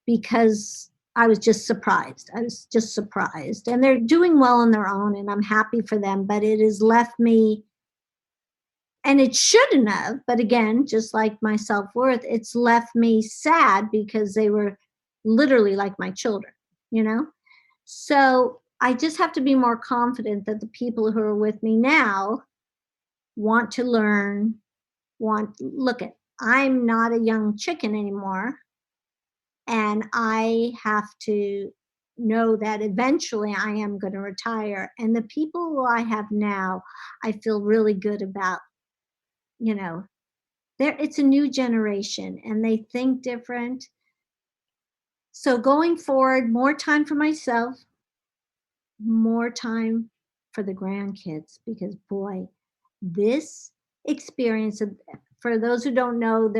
because I was just surprised. I was just surprised. And they're doing well on their own, and I'm happy for them, but it has left me, and it shouldn't have, but again, just like my self worth, it's left me sad because they were literally like my children, you know? So I just have to be more confident that the people who are with me now want to learn, look at, I'm not a young chicken anymore. And I have to know that eventually I am going to retire. And the people who I have now, I feel really good about, you know, it's a new generation and they think different. So going forward, more time for myself, more time for the grandkids because boy, this experience of, for those who don't know,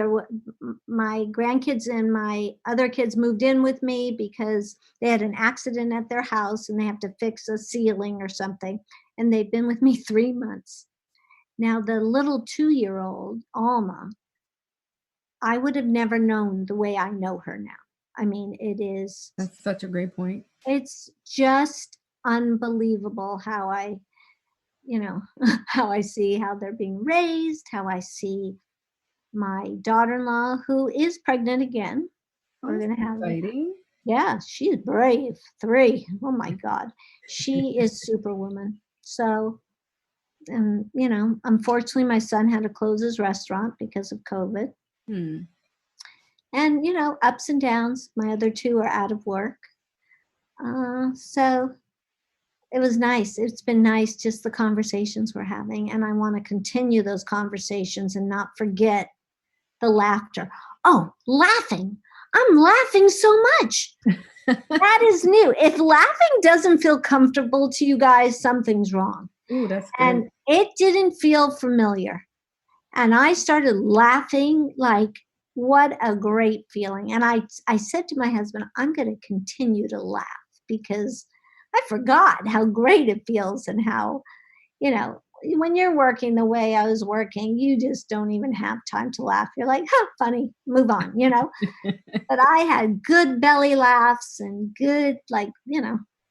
my grandkids and my other kids moved in with me because they had an accident at their house and they have to fix a ceiling or something, and they've been with me 3 months. Now, the little 2-year-old, Alma, I would have never known the way I know her now. I mean, That's such a great point. it's just unbelievable how you know, how I see how they're being raised, how I see my daughter-in-law who is pregnant again. We're That's gonna have exciting. Yeah, she's brave. 3. Oh my god. She is superwoman. So, unfortunately, my son had to close his restaurant because of COVID. Hmm. And, ups and downs. My other 2 are out of work. So it was nice. It's been nice just the conversations we're having, and I wanna continue those conversations and not forget the laughter. Oh, laughing. I'm laughing so much. That is new. If laughing doesn't feel comfortable to you guys, something's wrong. Ooh, that's good. And it didn't feel familiar. And I started laughing like, what a great feeling. And I said to my husband, I'm going to continue to laugh because I forgot how great it feels and how, when you're working the way I was working, you just don't even have time to laugh. You're like, huh, funny, move on. But I had good belly laughs and good, like,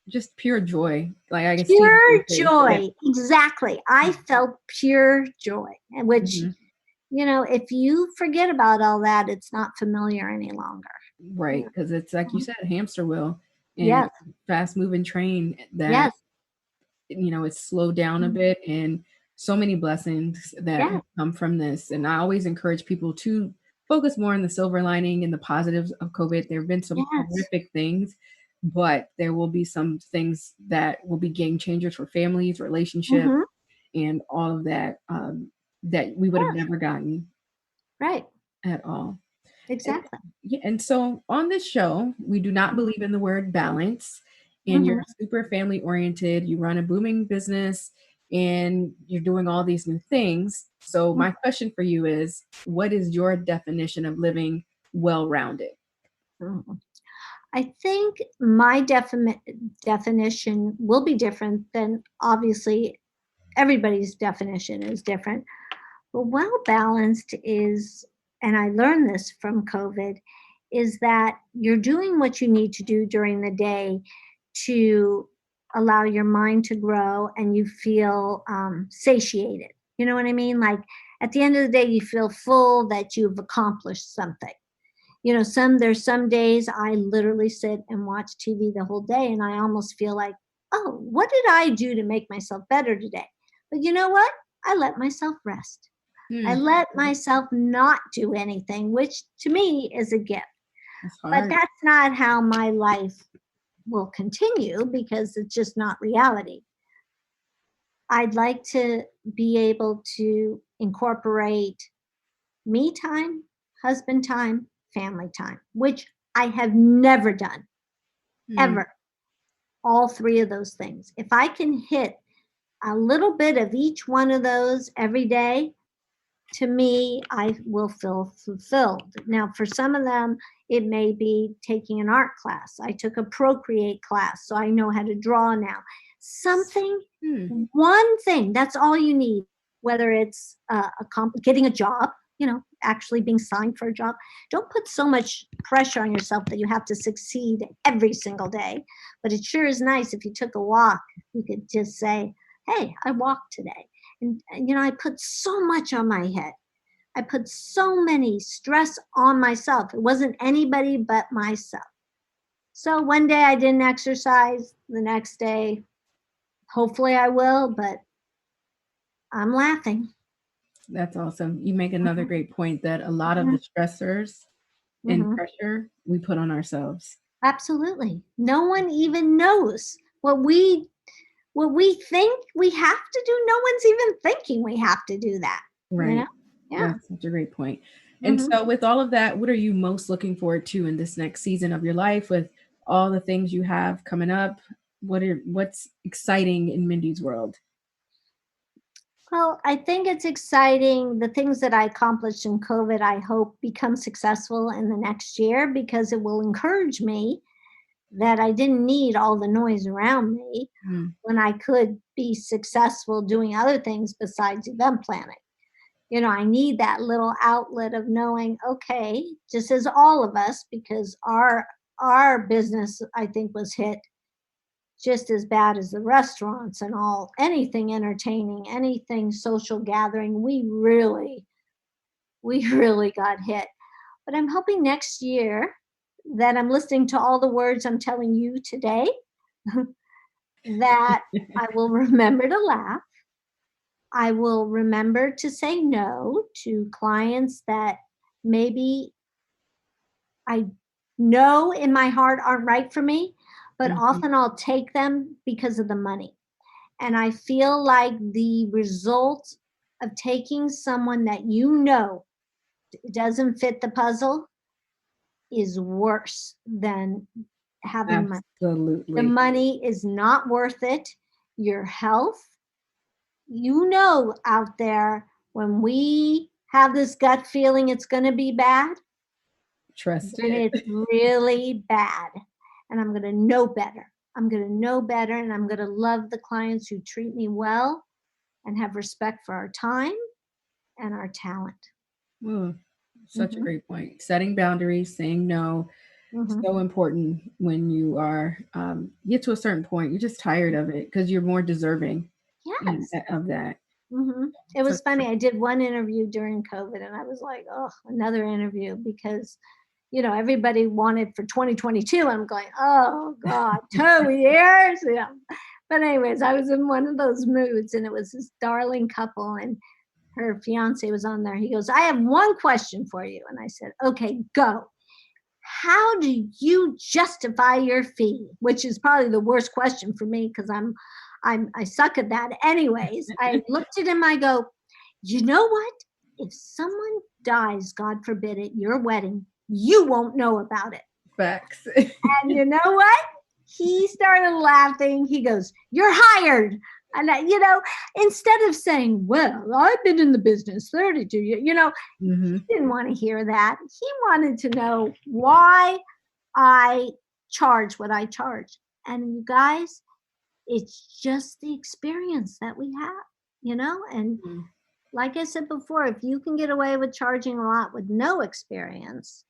Just pure joy. Like I can see it in pure your face. Yeah. joy. Exactly. I felt pure joy, which, Mhm. if you forget about all that, it's not familiar any longer. Right. Yeah. Because it's like you said, hamster wheel and Yes. fast moving train that Yes. it's slowed down a Mhm. bit, and so many blessings that Yes. have come from this. And I always encourage people to focus more on the silver lining and the positives of COVID. There have been some Yes. horrific things, but there will be some things that will be game changers for families, relationships, Hmm. and all of that, that we would have Yes. never gotten Right. at all. And, Exactly. yeah, and so on this show, we do not believe in the word balance. And Hmm. you're super family oriented. You run a booming business and you're doing all these new things. So, my question for you is, what is your definition of living well rounded? I think my definition will be different than, obviously, everybody's definition is different. But well balanced is, and I learned this from COVID, is that you're doing what you need to do during the day to allow your mind to grow and you feel satiated. You know what I mean? Like at the end of the day, you feel full that you've accomplished something. There's some days I literally sit and watch TV the whole day and I almost feel like, oh, what did I do to make myself better today? But you know what? I let myself rest. I Hmm, let myself not do anything, which to me is a gift. that's But hard. that's not how my life will continue because it's just not reality. I'd like to be able to incorporate me time, husband time, family time, which I have never done, Hmm, ever. All 3 of those things. If I can hit a little bit of each one of those every day, to me, I will feel fulfilled. Now, for some of them, it may be taking an art class. I took a Procreate class, so I know how to draw now. Something, hmm, one thing, that's all you need, whether it's getting a job, actually being signed for a job. Don't put so much pressure on yourself that you have to succeed every single day. But it sure is nice if you took a walk, you could just say, hey, I walked today. And I put so much on my head. I put so many stress on myself. It wasn't anybody but myself. So one day I didn't exercise. The next day, hopefully I will, but I'm laughing. that's awesome. You make another Mhm, great point that a lot of mhm, the stressors and mhm. pressure we put on ourselves. Absolutely. No one even knows what we think we have to do. No one's even thinking we have to do that. You know? Right. Yeah. That's such a great point. And Hmm. so with all of that, what are you most looking forward to in this next season of your life with all the things you have coming up? What's exciting in Mindy's world? Well, I think it's exciting. The things that I accomplished in COVID, I hope become successful in the next year because it will encourage me that I didn't need all the noise around me Mm, when I could be successful doing other things besides event planning. I need that little outlet of knowing, okay, just as all of us, because our business, I think, was hit just as bad as the restaurants and anything entertaining, anything social gathering. We really got hit. But I'm hoping next year that I'm listening to all the words I'm telling you today, that I will remember to laugh. I will remember to say no to clients that maybe I know in my heart aren't right for me, but Mhm. often I'll take them because of the money. And I feel like the result of taking someone that doesn't fit the puzzle is worse than having money. The Absolutely. money is not worth it. Your health, out there, when we have this gut feeling it's going to be bad, Trust then it. it's really bad. And I'm going to know better. I'm going to know better, and I'm going to love the clients who treat me well and have respect for our time and our talent. Oh, such a Mhm, great point. Setting boundaries, saying no, mhm. so important when you are get to a certain point. You're just tired of it because you're more deserving Yes. of that. It So was funny. true. I did one interview during COVID, and I was like, "Oh, another interview," because everybody wanted for 2022. I'm going, "Oh God, 2 years." Yeah. But anyways, I was in one of those moods, and it was this darling couple, and her fiance was on there. He goes, "I have one question for you," and I said, "Okay, go. How do you justify your fee?" Which is probably the worst question for me because I suck at that. Anyways, I looked at him. I go, "You know what? If someone dies, God forbid, at your wedding, you won't know about it." Facts. And you know what? He started laughing. He goes, "You're hired." And instead of saying, "Well, I've been in the business 32 years," Hmm. he didn't want to hear that. He wanted to know why I charge what I charge. And you guys, it's just the experience that we have. And like I said before, if you can get away with charging a lot with no experience,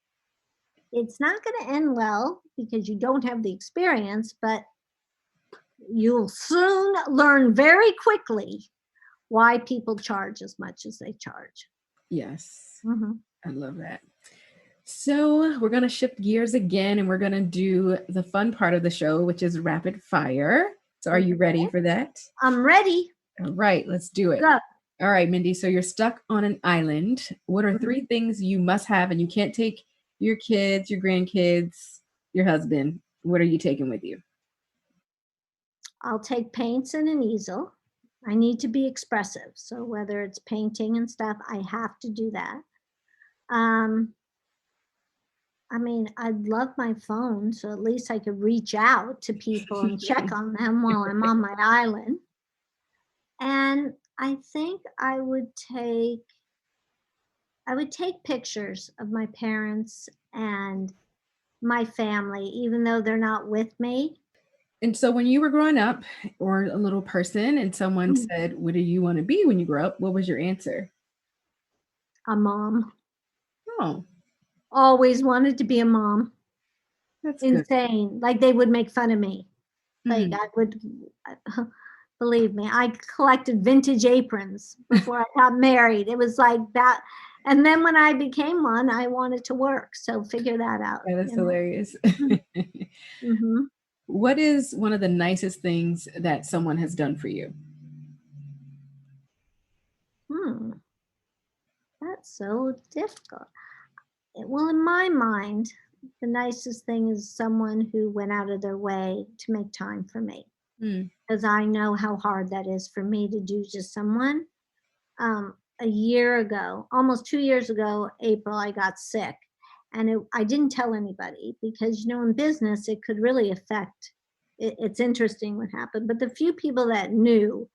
it's not going to end well because you don't have the experience, but you'll soon learn very quickly why people charge as much as they charge. Yes, Hmm. I love that. So we're gonna shift gears again, and we're gonna do the fun part of the show, which is rapid fire. So are you ready for that? I'm ready. All right, let's do it. Go. All right, Mindy. So you're stuck on an island. What are Mhm. three things you must have, and you can't take your kids, your grandkids, your husband? What are you taking with you? I'll take paints and an easel. I need to be expressive. So whether it's painting and stuff, I have to do that. Um, I mean, I'd love my phone, so at least I could reach out to people and check on them while I'm on my island. And I think I would take pictures of my parents and my family, even though they're not with me. And so when you were growing up or a little person and someone said, "What do you want to be when you grow up?" What was your answer? A mom. Oh, Always wanted to be a mom. that's good. Insane. Like they would make fun of me. Like Mm, I would, believe me, I collected vintage aprons before I got married. It was like that. And then when I became one, I wanted to work. So figure that out, that is you know. hilarious. Mm-hmm. What is one of the nicest things that someone has done for you? Hmm. That's so difficult. Well, in my mind, the nicest thing is someone who went out of their way to make time for me, Mm, because I know how hard that is for me to do to someone. A year ago, almost 2 years ago, April, I got sick. And I didn't tell anybody because, in business, it could really affect. It's interesting what happened. But the few people that knew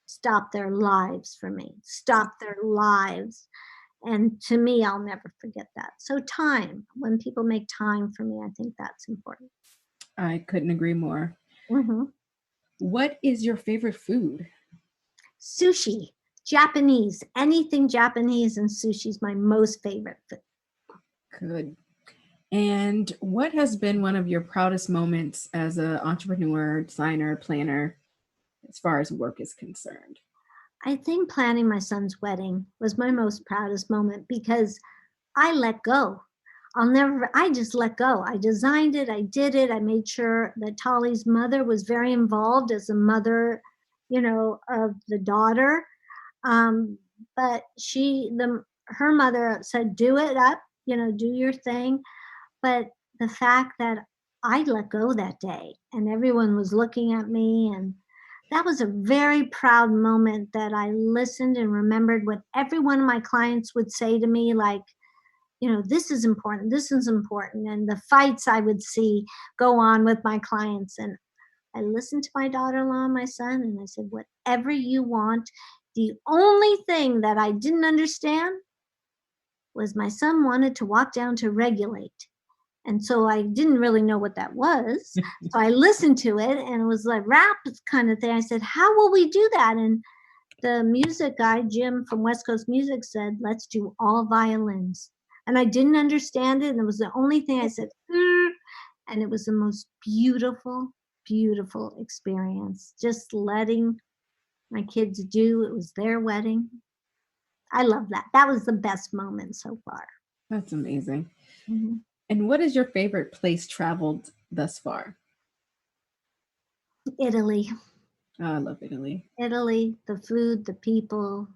stopped their lives for me, stopped their lives. And to me, I'll never forget that. So, time, when people make time for me, I think that's important. I couldn't agree more. Hmm. What is your favorite food? Sushi, Japanese, anything Japanese, and sushi is my most favorite food. Good. And what has been one of your proudest moments as an entrepreneur, designer, planner, as far as work is concerned? I think planning my son's wedding was my most proudest moment because I let go. I just let go. I designed it, I did it, I made sure that Tali's mother was very involved as a mother, of the daughter. Um, but her mother said, do it up, do your thing. But the fact that I let go that day and everyone was looking at me, and that was a very proud moment that I listened and remembered what every one of my clients would say to me, like, this is important, this is important. And the fights I would see go on with my clients. And I listened to my daughter in law and my son, and I said, whatever you want. The only thing that I didn't understand was my son wanted to walk down to regulate. And so I didn't really know what that was. So I listened to it, and it was like rap kind of thing. I said, how will we do that? And the music guy, Jim from West Coast Music, said, let's do all violins. And I didn't understand it. And it was the only thing I said, and it was the most beautiful, beautiful experience. Just letting my kids do, it was their wedding. I love that. That was the best moment so far. That's amazing. Mm-hmm. And what is your favorite place traveled thus far? Italy. Oh, I love Italy. Italy, the food, the people,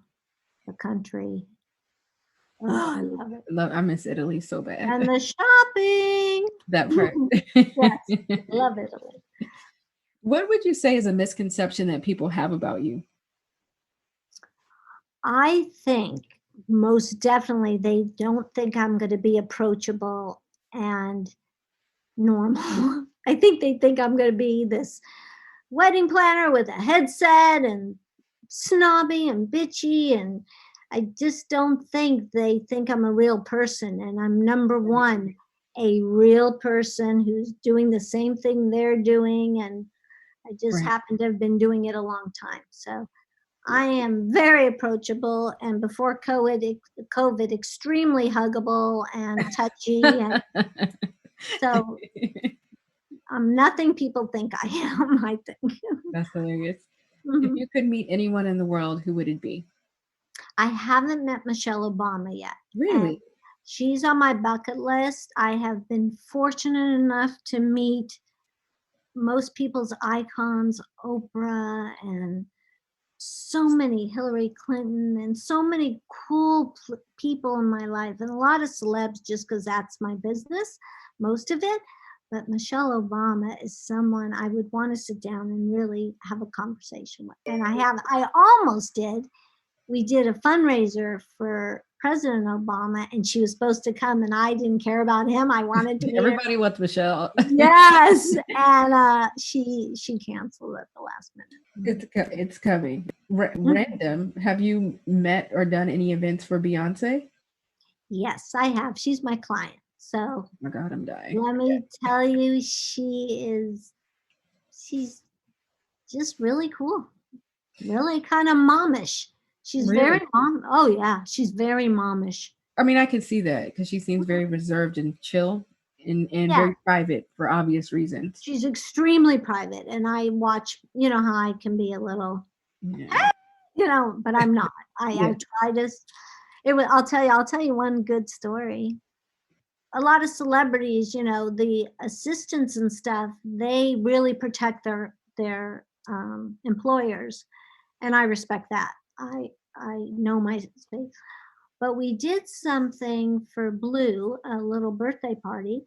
the country. Oh, I love it. I miss Italy so bad. And the shopping. That part. Yes, love Italy. What would you say is a misconception that people have about you? I think most definitely they don't think I'm going to be approachable and normal. I think they think I'm going to be this wedding planner with a headset and snobby and bitchy, and I just don't think they think I'm a real person, and I'm number one, a real person who's doing the same thing they're doing, and I just Right. happen to have been doing it a long time. So I am very approachable, and before COVID, extremely huggable and touchy, and so I'm nothing people think I am, I think. That's hilarious. If Mhm. you could meet anyone in the world, who would it be? I haven't met Michelle Obama yet, and Really? she's on my bucket list. I have been fortunate enough to meet most people's icons, Oprah, and so many, Hillary Clinton, and so many cool people in my life, and a lot of celebs just because that's my business, most of it. But Michelle Obama is someone I would want to sit down and really have a conversation with. And I almost did. We did a fundraiser for President Obama, and she was supposed to come, and I didn't care about him. I wanted to meet her. Everybody wants Michelle. Yes, and she canceled at the last minute. It's coming. Mhm. Random. Have you met or done any events for Beyonce? Yes, I have. She's my client. So Oh my God, I'm dying. let me tell you, she's just really cool. Really kind of momish. She's very Really? mom. Oh yeah, she's very momish. I mean, I can see that because she seems very reserved and chill and Yeah, very private for obvious reasons. she's extremely private, and I watch. You know how I can be a little, Yeah. but I'm not. Yeah. I try to. I'll tell you one good story. A lot of celebrities, the assistants and stuff, they really protect their employers, and I respect that. I know my space. But we did something for Blue, a little birthday party,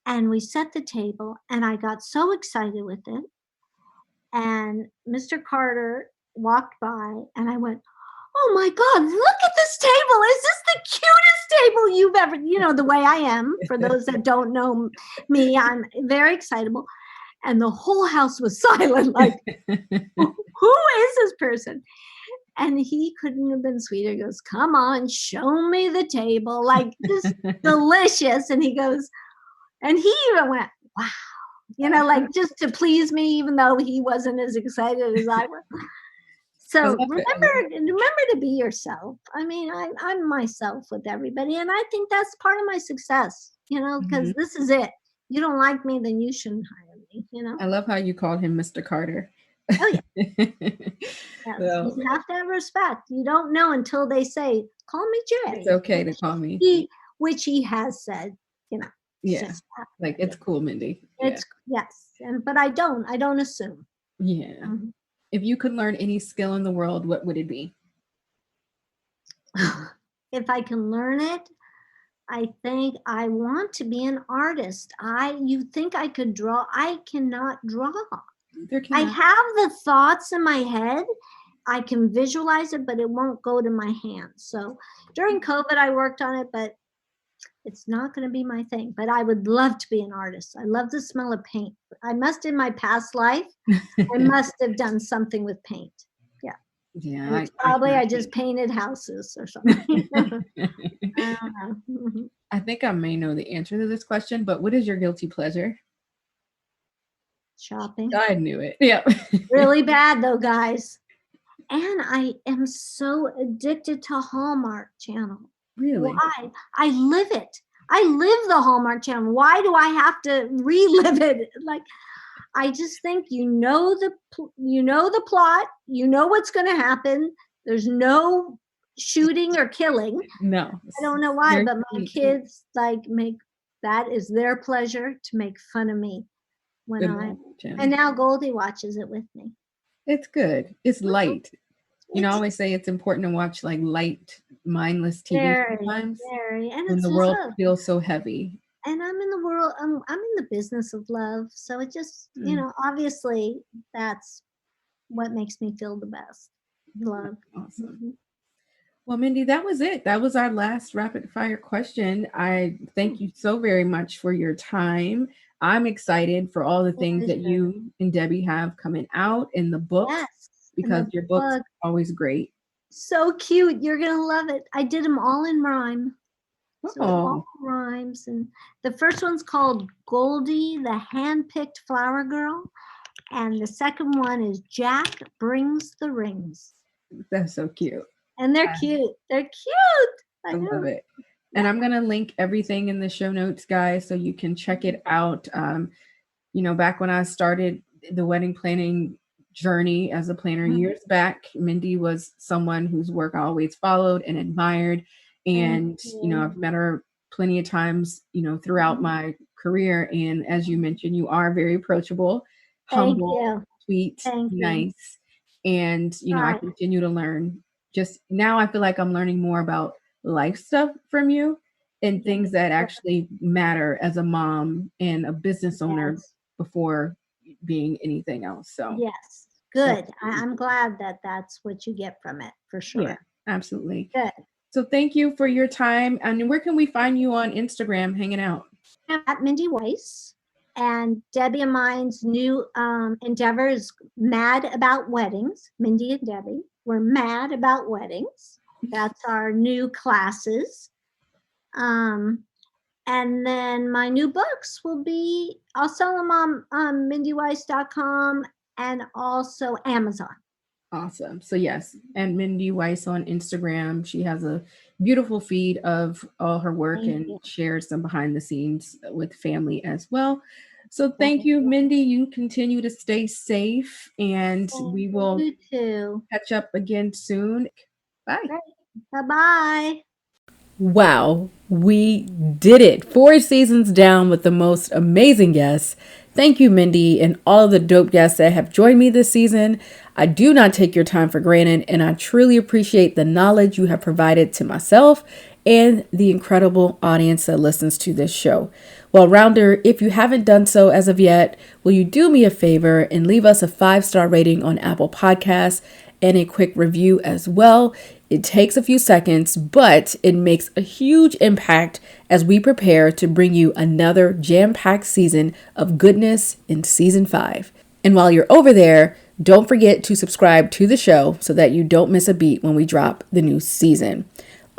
and we set the table, and I got so excited with it. And Mr. Carter walked by, and I went, oh my God, look at this table. Is this the cutest table you've ever, the way I am. For those that don't know me, I'm very excitable. And the whole house was silent, like, who is this person? And he couldn't have been sweeter. He goes, come on, show me the table. Like, just delicious. And he goes, and he even went, wow. like just to please me, even though he wasn't as excited as I was. I So love it. I love remember to be yourself. I mean, I'm myself with everybody, and I think that's part of my success. Because it. this is it. You don't like me, then you shouldn't hire me. I love how you called him Mr. Carter. Oh yeah, yes. Well, You have to have respect. You don't know until they say, "Call me it's Jay," okay to call me. which he has said. It's Yeah. just Like, it's cool, Mindy. Yeah. it's yes, but I don't assume. Yeah. Mhm. If you could learn any skill in the world, what would it be? If I can learn it, I think I want to be an artist. You think I could draw? I cannot draw. There I cannot. have the thoughts in my head. I can visualize it, but it won't go to my hands. So during COVID, I worked on it, but it's not going to be my thing. But I would love to be an artist. I love the smell of paint. I must, in my past life, I must have done something with paint. Yeah. Yeah. And it's probably I just painted houses or something. I don't know. Mhm. I think I may know the answer to this question, but what is your guilty pleasure? Shopping. I knew it. Yeah. Really bad though, guys. And I am so addicted to Hallmark Channel. Really? Why? I live it. I live the Hallmark Channel. Why do I have to relive it? Like, I just think the plot, you know what's going to happen. There's no shooting or killing. No. I don't know why, Very but my sweet. kids make that is their pleasure to make fun of me when Good I Hallmark Channel. and now Goldie watches it with me. It's good. It's light. I It's always say it's important to watch like light, mindless TV very, sometimes very, and when it's the world love. feels so heavy. And I'm in the world. I'm in the business of love, so it just Mm. obviously that's what makes me feel the best. Love. Awesome. Mhm. Well, Mindy, that was it. That was our last rapid fire question. I thank you so very much for your time. I'm excited for all the things that Pleasure. you and Debbie have coming out in the books Yes, and because the your books book are always great. so cute. You're gonna love it. I did them all in rhyme. So it all Oh, rhymes. And the first one's called Goldie, the Handpicked Flower Girl. And the second one is Jack Brings the Rings. that's so cute. And they're I cute. They're cute. I I love know. it. And I'm going to link everything in the show notes, guys, so you can check it out. Back when I started the wedding planning journey as a planner Mhm. years back, Mindy was someone whose work I always followed and admired. Thank And, you. I've met her plenty of times, throughout my career. And as you mentioned, you are very approachable, Thank humble, you. sweet, Thank you. nice. And, I Right. continue to learn. Just now, I feel like I'm learning more about life stuff from you and Yes. things that actually matter as a mom and a business owner Yes. before being anything else. So, Yes. so Good. I'm glad that that's what you get from it for yeah, sure. absolutely. Good. So thank you for your time. And where can we find you on Instagram hanging out? At Mindy Weiss. And Debbie and mine's new endeavor is Mad About Weddings. Mindy and Debbie. We're mad about weddings. That's our new classes. And then my new books I'll sell them on MindyWeiss.com and also Amazon. Awesome. So yes, and Mindy Weiss on Instagram. She has a beautiful feed of all her work Thank and you. shares some behind the scenes with family as well. So thank Thank you, you. Mindy. You continue to stay safe and we will You too. catch up again soon. Bye. Great. Bye-bye. Wow, we did it. 4 seasons down with the most amazing guests. Thank you, Mindy, and all of the dope guests that have joined me this season. I do not take your time for granted, and I truly appreciate the knowledge you have provided to myself and the incredible audience that listens to this show. Well, Rounder, if you haven't done so as of yet, will you do me a favor and leave us a 5-star rating on Apple Podcasts and a quick review as well? It takes a few seconds, but it makes a huge impact as we prepare to bring you another jam-packed season of goodness in season 5. And while you're over there, don't forget to subscribe to the show so that you don't miss a beat when we drop the new season.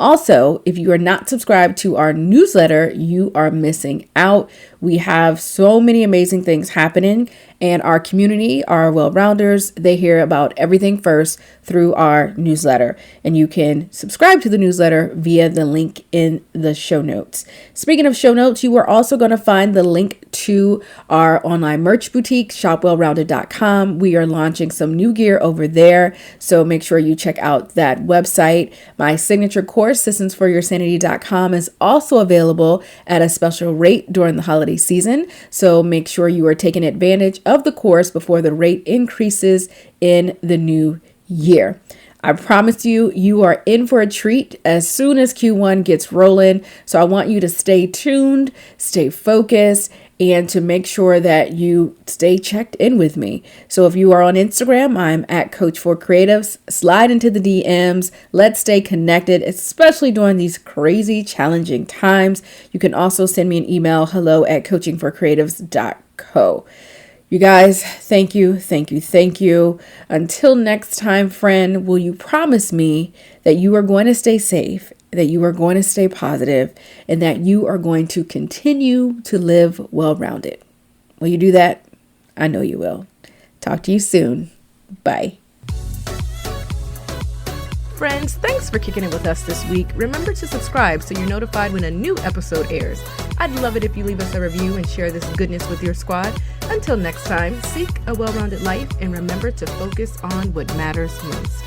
Also, if you are not subscribed to our newsletter, you are missing out. We have so many amazing things happening, and our community, our well-rounders, they hear about everything first through our newsletter. And you can subscribe to the newsletter via the link in the show notes. Speaking of show notes, you are also going to find the link to our online merch boutique, shopwellrounded.com. We are launching some new gear over there, so make sure you check out that website. My signature course, systems4yoursanity.com, is also available at a special rate during the holiday season, so make sure you are taking advantage of the course before the rate increases in the new year. I promise you, you are in for a treat as soon as Q1 gets rolling. So I want you to stay tuned, stay focused, and to make sure that you stay checked in with me. So if you are on Instagram, I'm at Coach4Creatives. Slide into the DMs. Let's stay connected, especially during these crazy, challenging times. You can also send me an email, hello@coachingforcreatives.co. You guys, thank you, thank you, thank you. Until next time, friend, will you promise me that you are going to stay safe, that you are going to stay positive, and that you are going to continue to live well-rounded? Will you do that? I know you will. Talk to you soon. Bye. Friends, thanks for kicking it with us this week. Remember to subscribe so you're notified when a new episode airs. I'd love it if you leave us a review and share this goodness with your squad. Until next time, seek a well-rounded life and remember to focus on what matters most.